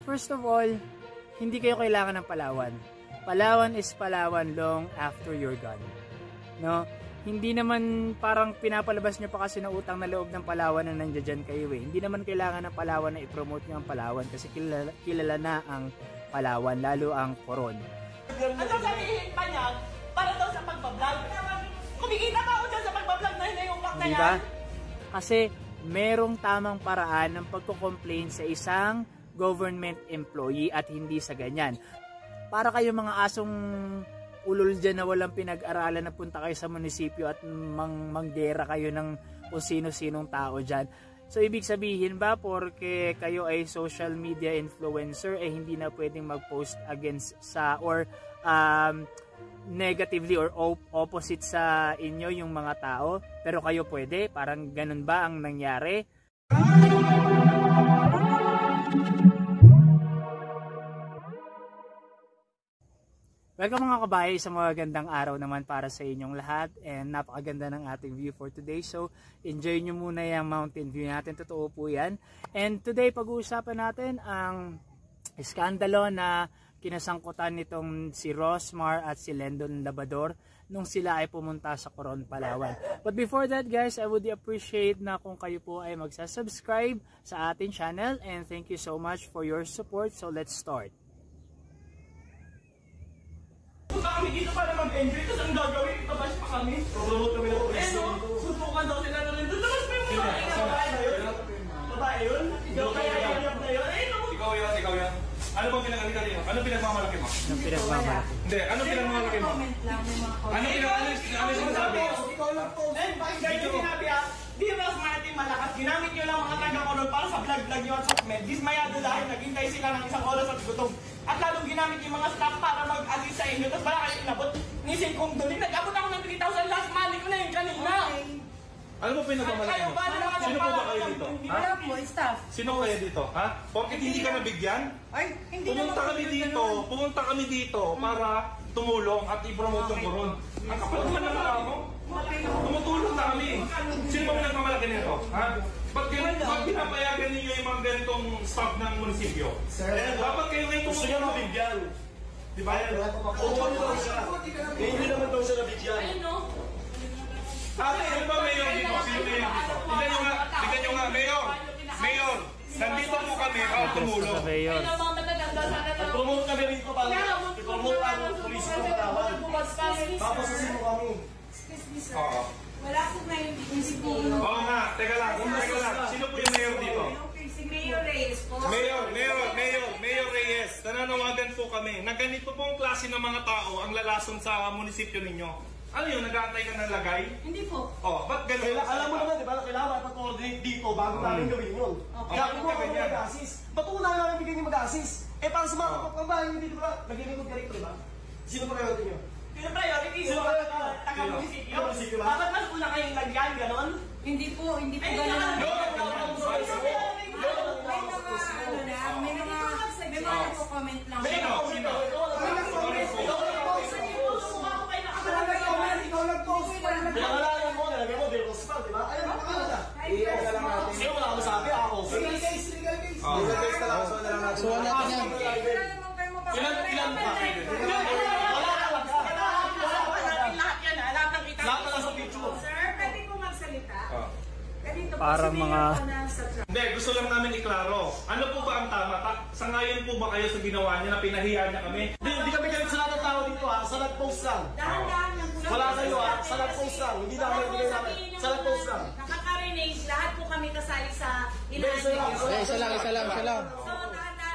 First of all, hindi kayo kailangan ng Palawan. Palawan is Palawan long after you're gone. No? Hindi naman parang pinapalabas nyo pa kasi na utang na loob ng Palawan na nandiyan dyan kayo eh. Hindi naman kailangan ng Palawan na i-promote nyo ang Palawan kasi kilala na ang Palawan, lalo ang Coron. Ano sabihin pa niya? Para daw sa pagbablog. Kumikita pa ako dyan sa pagbablog na hinayupak na yan. Diba? Kasi merong tamang paraan ng pagko-complain sa isang government employee at hindi sa ganyan. Para kayo mga asong ulol dyan na walang pinag-aralan na punta kayo sa munisipyo at manggera kayo ng kung sino-sinong tao dyan. So ibig sabihin ba porque kayo ay social media influencer eh hindi na pwedeng mag-post against sa or negatively or opposite sa inyo yung mga tao pero kayo pwede? Parang ganun ba ang nangyari? Welcome mga kabahay sa mga gandang araw naman para sa inyong lahat and napakaganda ng ating view for today. So enjoy nyo muna yung mountain view natin, totoo po yan. And today pag-uusapan natin ang iskandalo na kinasangkutan nitong si Rosmar at si Lendon Labrador nung sila ay pumunta sa Coron, Palawan. But before that guys, I would appreciate na kung kayo po ay magsasubscribe sa ating channel and thank you so much for your support. So let's start. Punta kami dito para mag-enjoy, tapos ang gagawin, ipabash pa kami. Promote kami ng police. Suntukan daw sila na rin doon. Tapos may mga babae na yun. Babae yun? Ikaw kaya yayak na yun? Ikaw yan. Ano bang pinagmalaki mo? Ano pinagmamalaki mo? Anong pinagmamalaki? Hindi, ano pinagmamalaki mo? Ano sinasabi? Ikaw lang po. Eh, bakit ganyan sinabi ah? Di mas Martin malakas. Ginamit nyo lang mga taga-Coron para sa vlog-vlog nyo at sokmed. Dismayado dahil naghintay sila ng isang oras at gutom. At lalong ginamit yung mga staff para mag-assist sa inyo. Tapos wala kayo inabot. Nising kong doon. Nag-abot ako ng 3,000 last money ko na yun kanina. Ano mo pinagmamalaki mo? Sino po ba kayo dito? Wala po, staff. Sino kayo dito? Ha? Porkit hindi ka nabigyan? Ay, hindi Pumunta kami dito para tumulong at i-promote yung Coron. Ang kapal naman ng mga mo? Tumutulong na kami. Sino ba pinagmamalaki nito? Ha? Ba't pinapayagan ninyo yung mga ganitong staff ng munisipyo? Dapat kayo ngayon gusto niya mabigyan. Diba? Hindi naman daw siya nabigyan. Ano ba mayor dito? Sino mayor dito? Tignan nyo nga, mayor! Nandito po kami para tumulong. Promote kami rito para i-promote ang police ng Palawan. Tapos mo kami. Oo. Wala po na yung munisipyo. Oo nga, teka lang. Sino po yung mayor dito? Si Mayor Reyes po. Mayor Reyes, nananawagan po kami na ganito pong klase ng mga tao ang lalason sa munisipyo ninyo. Ano yun, nag-aantay ka ng lagay? Hindi po. Oh, ba't ganun? Alam mo naman, di ba? Kailangan mag-coordinate dito bago namin gawin yun. Kaya kung kami mag-assist, ba't una namin bigyan yung mag-assist? Eh, para sa mga kapagpambahay, hindi ba? Nag-inikot ka rito, di ba? Sino pa kayo ninyo? Sino priority? Sino taga-munisipyo? Bakit mas una kayong lagyan, ganon? Hindi po gano'n. May mga nagko-comment lang. Pinangalanan mo, nalagay mo, De Rosmar, di ba? Ayaw mo pangalan. Iyan ka lang natin. Sino wala akong sabi? Ako. Legal case. Legal case na lang. So, wala natin yan. Ilan pa? Wala ka lang ka. Lahat na lang sa picture. Sir, pwede po magsalita? Parang mga... Hindi, gusto lang namin iklaro. Ano po ba ang tama? Sangayon po ba kayo sa ginawa niya na pinahiya niya kami? Hindi kami galit sa lahat ng tao dito ha. Sa nag-post lang. Dahan-dahan lang po. Wala kayo ha. Sa nag-post lang. Hindi namin ibigay namin. Sa nag-post lang. Nakaka-renage, lahat po kami kasali sa ilalim. Isa lang. So, dahan-dahan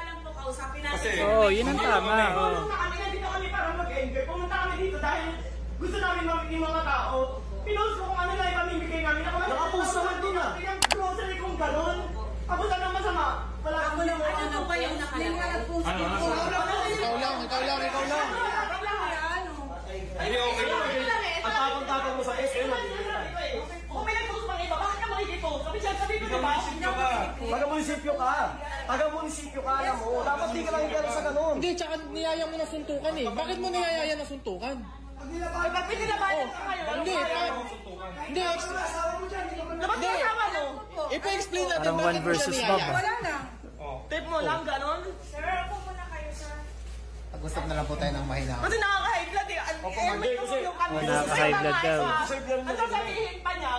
lang po kausapin natin. Oo, yun ang tama. Pumunta kami na dito kami para mag-enjoy. Pumunta kami dito dahil gusto namin mamit yung mga tao. Pinost ko kung ano lang ipamimigay namin. Nakapost naman doon ah. Yung grocery kong gano'n. Ako lang ang masama. Wala Ako lang, ano ba yung nakalagay? Ikaw lang. Hindi, okay lang. Ang tapang-tapang mo sa SM. Kung may nag-post pang iba, bakit ka makikipost? Sabi ko diba? Taga-munisipyo ka. Taga-munisipyo ka, alam mo. Dapat di ka lang yung sa ganun. Hindi, tsaka niyaya mo na suntukan eh. Bakit mo niyayaya na suntukan? Ay, ba't pinilabayan ka ngayon? Hindi, Dapat kasama mo? ipa-explain natin Parang bakit one mo siya versus niyaya. Bob. Wala na. Tip mo lang, gano'n? Sir, Mag-usap na lang po tayo ng mahina. Kasi nakaka-high blood eh. May tumulong kami. Nakaka-high blood daw. Ang sasabihin pa niya,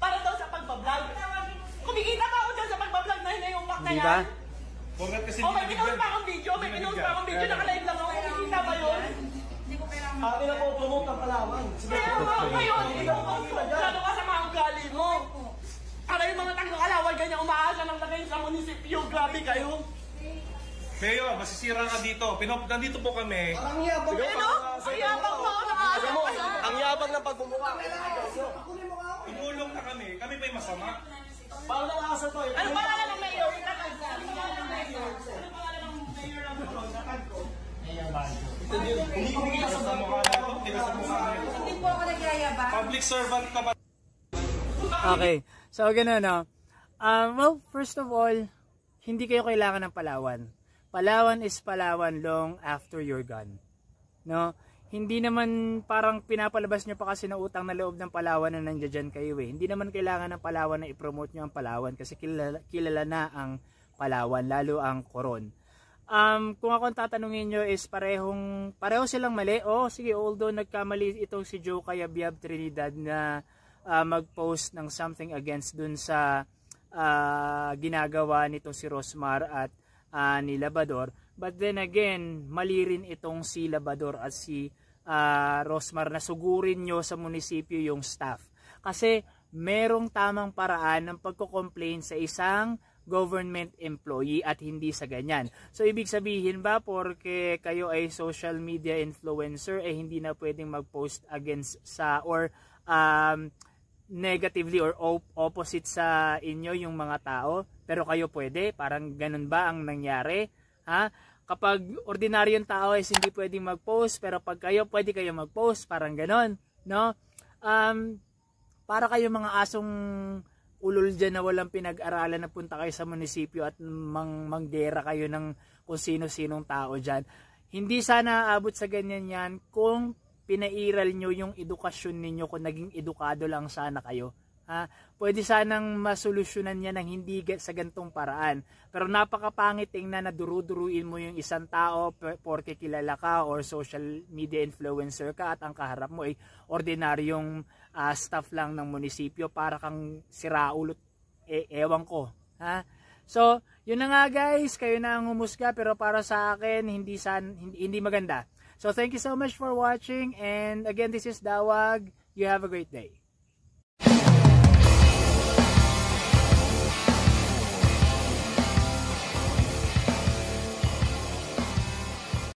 para daw sa pagbablog. Kumikita pa ako dyan sa pagbablog na yung fact na Di ba? yan. Porket kasi Oh, may pinost pa akong video, nakalive lang ako. Kumikita ba yun? Akin na po promote ang Palawan. Kaya nga ngayon, gano'n ka sa mga ugali mo. Para yung mga tagang Alawan, ganyan umaasa ng lagay sa munisipyo. Grabe kayo. Mayor, masisira ka dito. Nandito po kami. Ang yabang Eh no? Ang yabang mo, nakaasa mo, ka. ang yabang ng pagmumukha. Tumulong na kami. Kami pa yung masama. Paano nang asa to eh? Ano pangalan ng mayor? Ano pangalan ng mayor? Ano pangalan ng mayor ng Natag ko? Hindi ko bigyan sa Mukha na ito. Tigas sa mukha na ito. Hindi po ako nagyayabang. Public servant ka ba? Okay. So, ganun, no? Well, first of all, hindi kayo kailangan ng Palawan. Palawan is Palawan long after you're gone. No? Hindi naman parang pinapalabas nyo pa kasi na utang na loob ng Palawan na nandiyan kayo eh. Hindi naman kailangan ng Palawan na i-promote nyo ang Palawan kasi kilala na ang Palawan, lalo ang Coron. Kung ako ang tatanungin nyo is pareho silang mali. Sige, although nagkamali itong si Joe Cayabyab Trinidad na mag-post ng something against dun sa ginagawa nito si Rosmar at ni Labador. But then again, mali rin itong si Labador at si Rosmar na sugurin nyo sa munisipyo yung staff. Kasi merong tamang paraan ng pagko-complain sa isang government employee at hindi sa ganyan. So ibig sabihin ba porke kayo ay social media influencer hindi na pwedeng mag-post against sa or negatively or opposite sa inyo yung mga tao, pero kayo pwede? Parang ganun ba ang nangyari? Ha? Kapag ordinaryong tao is hindi pwedeng mag-post, pero pag kayo pwede kayo mag-post, parang ganun, no? Para kayo mga asong ulol dyan na walang pinag-aralan na punta kayo sa munisipyo at manggera kayo ng kung sino-sinong tao dyan. Hindi sana aabot sa ganyan yan kung pinairal nyo yung edukasyon ninyo, kung naging edukado lang sana kayo. Pwede sanang masolusyonan yan ng hindi sa gantong paraan. Pero napakapangit tingnan na duru-duruin mo yung isang tao porke kilala ka or social media influencer ka at ang kaharap mo ay ordinaryong staff lang ng munisipyo para kang siraulot. Ewan ko. So, yun na nga guys, kayo na ang humusga pero para sa akin hindi maganda. So, thank you so much for watching and again, this is Dawag. You have a great day.